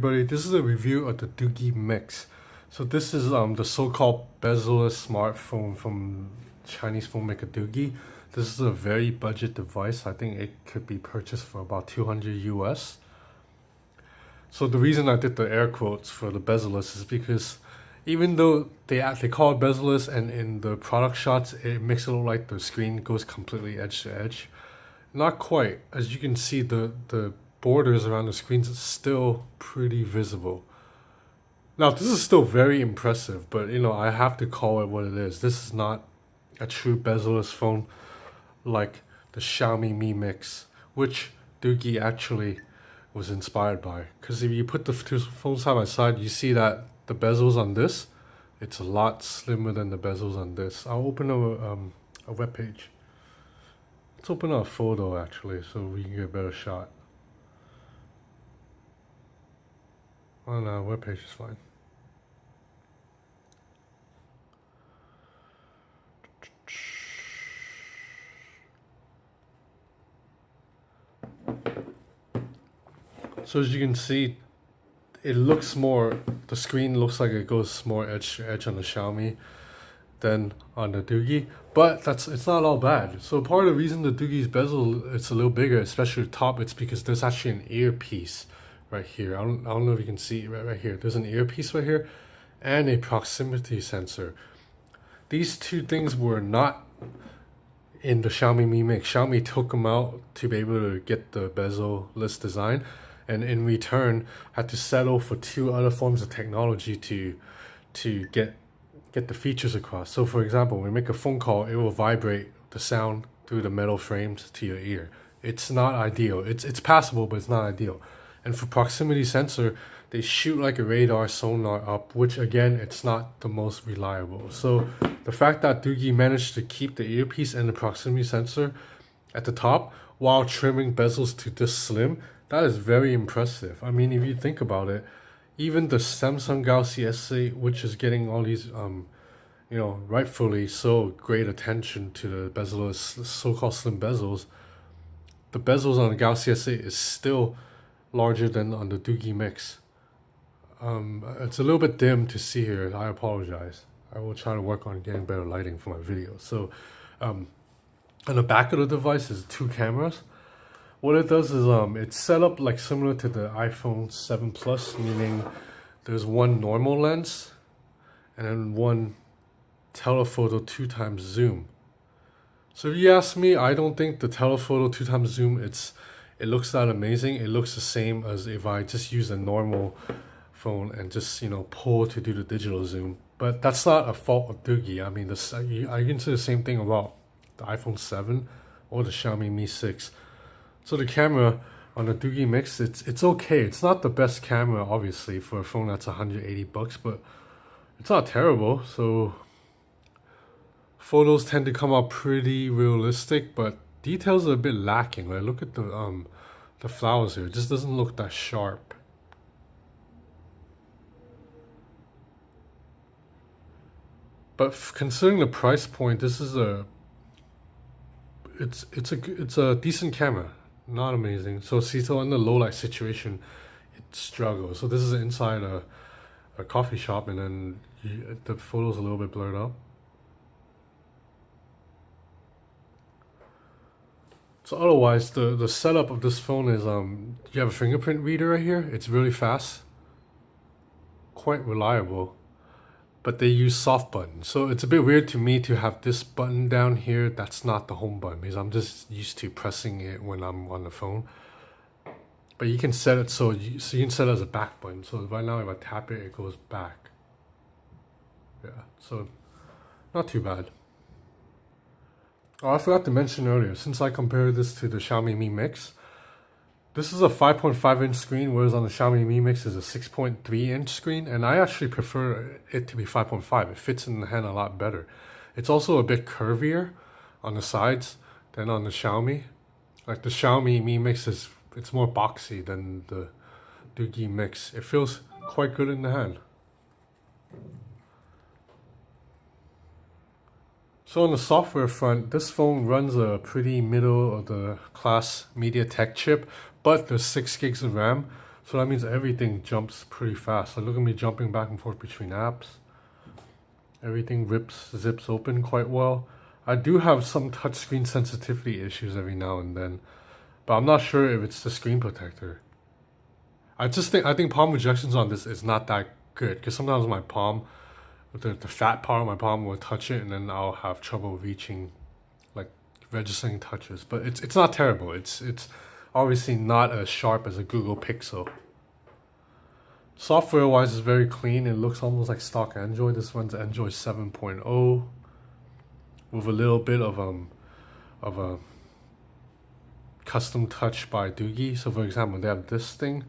Everybody, this is a review of the Doogee Mix. So this is the so-called bezel-less smartphone from Chinese phone maker Doogee. This is a very budget device. I think it could be purchased for about 200 US. So the reason I did the air quotes for the bezel-less is because even though they call it bezel-less, and in the product shots it makes it look like the screen goes completely edge to edge. Not quite. As you can see, the borders around the screens is still pretty visible. Now this is still very impressive, but I have to call it what it is. This is not a true bezel-less phone like the Xiaomi Mi Mix, which Doogee actually was inspired by. Because if you put the two phones side by side, you see that the bezels on this, it's a lot slimmer than the bezels on this. I'll open a web page. Let's open a photo actually, so we can get a better shot. On a web page is fine. So as you can see, it looks more, the screen looks like it goes more edge to edge on the Xiaomi than on the Doogee, but it's not all bad. So part of the reason the Doogee's bezel it's a little bigger, especially the top, it's because there's actually an earpiece right here. I don't know if you can see it right here. There's an earpiece right here and a proximity sensor. These two things were not in the Xiaomi Mi Mix. Xiaomi took them out to be able to get the bezel-less design, and in return had to settle for two other forms of technology to get the features across. So for example, when we make a phone call, it will vibrate the sound through the metal frames to your ear. It's not ideal. It's passable, but it's not ideal. And for proximity sensor, they shoot like a radar sonar up, which again, it's not the most reliable. So the fact that Doogee managed to keep the earpiece and the proximity sensor at the top while trimming bezels to this slim, that is very impressive. I mean, if you think about it, even the Samsung Galaxy S8, which is getting all these, rightfully so great attention to the bezel-less, so-called slim bezels, the bezels on the Galaxy S8 is still larger than on the Doogee Mix. It's a little bit dim to see here. I apologize. I will try to work on getting better lighting for my video. So, on the back of the device is two cameras. What it does is it's set up like similar to the iPhone 7 Plus, meaning there's one normal lens and then one telephoto 2x zoom. So if you ask me, I don't think the telephoto 2x zoom it looks that amazing. It looks the same as if I just use a normal phone and just pull to do the digital zoom. But that's not a fault of Doogee. I mean, I can say the same thing about the iPhone 7 or the Xiaomi Mi 6. So the camera on the Doogee Mix, it's okay. It's not the best camera, obviously, for a phone that's 180 bucks, but it's not terrible. So photos tend to come out pretty realistic, but details are a bit lacking. Like look at the flowers here. It just doesn't look that sharp. But considering the price point, this is it's a decent camera. Not amazing. So in the low light situation, it struggles. So this is inside a coffee shop, and then the photo's a little bit blurred out. So otherwise, the setup of this phone is you have a fingerprint reader right here. It's really fast, quite reliable, but they use soft buttons. So it's a bit weird to me to have this button down here that's not the home button, because I'm just used to pressing it when I'm on the phone. But you can set it so you can set it as a back button. So right now if I tap it, it goes back. Yeah, so not too bad. Oh, I forgot to mention earlier, since I compared this to the Xiaomi Mi Mix, this is a 5.5-inch screen, whereas on the Xiaomi Mi Mix is a 6.3-inch screen, and I actually prefer it to be 5.5. It fits in the hand a lot better. It's also a bit curvier on the sides than on the Xiaomi. Like the Xiaomi Mi Mix it's more boxy than the Doogee Mix. It feels quite good in the hand. So on the software front, this phone runs a pretty middle of the class MediaTek chip, but there's 6 gigs of RAM. So that means everything jumps pretty fast. Like look at me jumping back and forth between apps. Everything zips open quite well. I do have some touchscreen sensitivity issues every now and then, but I'm not sure if it's the screen protector. I think palm rejections on this is not that good because sometimes my palm, the fat part of my palm will touch it and then I'll have trouble reaching, like registering touches. But it's not terrible. It's obviously not as sharp as a Google Pixel. Software wise, it's very clean. It looks almost like stock Android. This one's Android 7.0 with a little bit of a custom touch by Doogee. So for example, they have this thing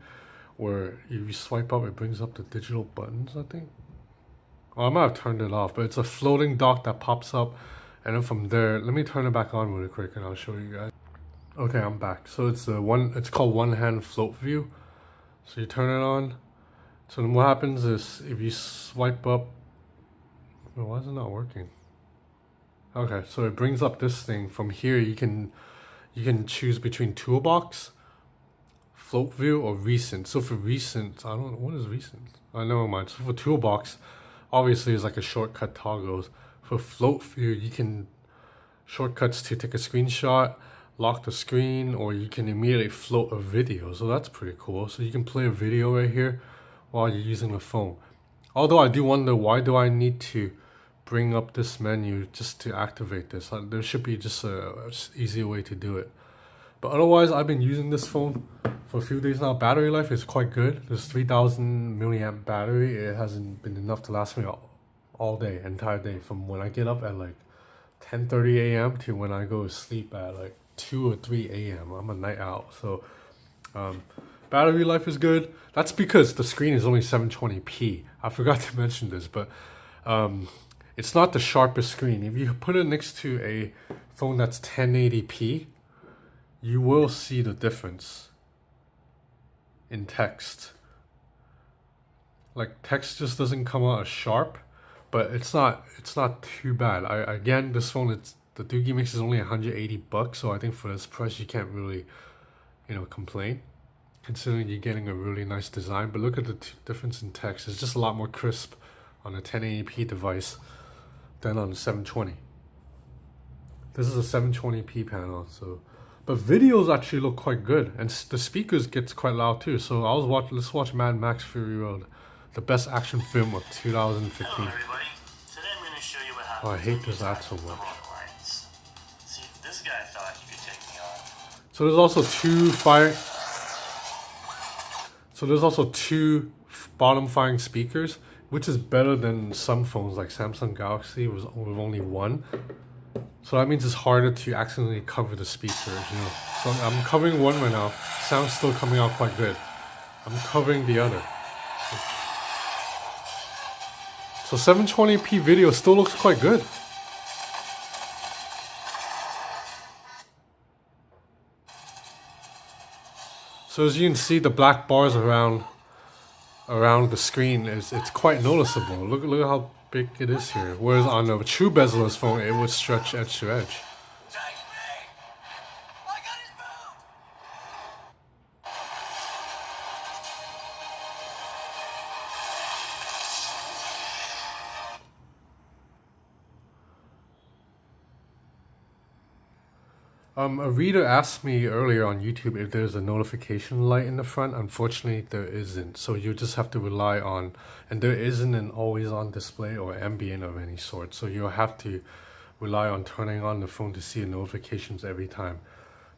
where if you swipe up, it brings up the digital buttons, I think. Oh, I might have turned it off, but it's a floating dock that pops up, and then from there, let me turn it back on really quick and I'll show you guys. Okay, I'm back. So it's called one hand float view. So you turn it on. So then what happens is if you swipe up, oh, why is it not working? Okay, so it brings up this thing. From here you can choose between toolbox, float view, or recent. So for recent, I don't know what is recent. I never mind. So for toolbox, obviously it's like a shortcut toggles. For float view, you can shortcuts to take a screenshot, lock the screen, or you can immediately float a video. So that's pretty cool. So you can play a video right here while you're using the phone. Although I do wonder, why do I need to bring up this menu just to activate this? There should be just a easier way to do it. But otherwise, I've been using this phone for a few days now. Battery life is quite good. There's 3000 milliamp battery. It hasn't been enough to last me all day, entire day, from when I get up at like 10:30 a.m. to when I go to sleep at like 2 or 3 a.m. I'm a night owl, so battery life is good. That's because the screen is only 720p. I forgot to mention this, but it's not the sharpest screen. If you put it next to a phone that's 1080p, you will see the difference in text. Like text just doesn't come out as sharp, but it's not too bad. Again, this phone, the Doogee Mix is only $180, so I think for this price you can't really, complain, considering you're getting a really nice design. But look at the difference in text. It's just a lot more crisp on a 1080p device than on the 720. This is a 720p panel, so. But videos actually look quite good, and the speakers gets quite loud too. So let's watch Mad Max Fury Road, the best action film of 2015. Hello everybody. Today I'm going to show you what happens. Oh, I hate this ad so much. See, this guy thought he could take me on. So there's also two bottom firing speakers, which is better than some phones like Samsung Galaxy with only one. So that means it's harder to accidentally cover the speakers, So I'm covering one right now. Sound's still coming out quite good. I'm covering the other. So 720p video still looks quite good. So as you can see, the black bars around the screen it's quite noticeable. Look at how big it is here. Whereas on a true bezel-less phone, it would stretch edge to edge. A reader asked me earlier on YouTube if there's a notification light in the front. Unfortunately, there isn't. So you just have to rely on, and there isn't an always-on display or ambient of any sort. So you'll have to rely on turning on the phone to see notifications every time.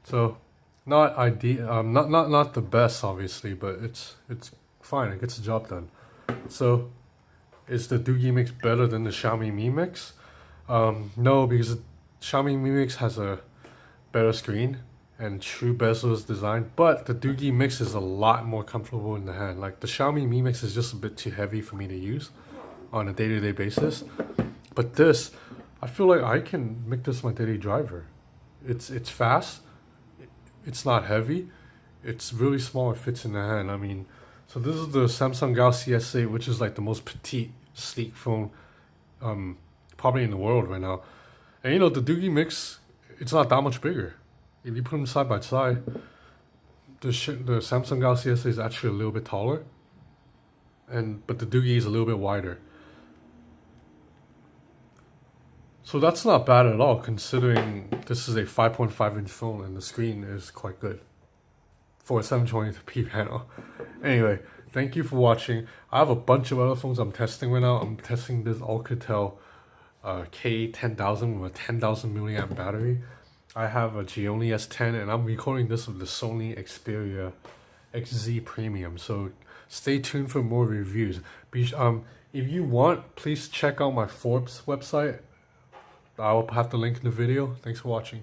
So not ideal, not the best, obviously, but it's fine. It gets the job done. So is the Doogee Mix better than the Xiaomi Mi Mix? No, because the Xiaomi Mi Mix has a better screen and true bezel design, but the Doogee Mix is a lot more comfortable in the hand. Like the Xiaomi Mi Mix is just a bit too heavy for me to use on a day-to-day basis, but this, I feel like I can make this my daily driver. It's fast, it's not heavy, it's really small, it fits in the hand. I mean, so this is the Samsung Galaxy S8, which is like the most petite, sleek phone probably in the world right now. And the Doogee Mix, it's not that much bigger. If you put them side by side, the Samsung Galaxy S is actually a little bit taller, but the Doogee is a little bit wider. So that's not bad at all, considering this is a 5.5-inch phone and the screen is quite good for a 720p panel. Anyway, thank you for watching. I have a bunch of other phones I'm testing right now. I'm testing this Alcatel K10000 with a 10,000 milliamp battery. I have a Xiaomi S10 and I'm recording this with the Sony Xperia XZ Premium. So stay tuned for more reviews. If you want, please check out my Forbes website. I will have the link in the video. Thanks for watching.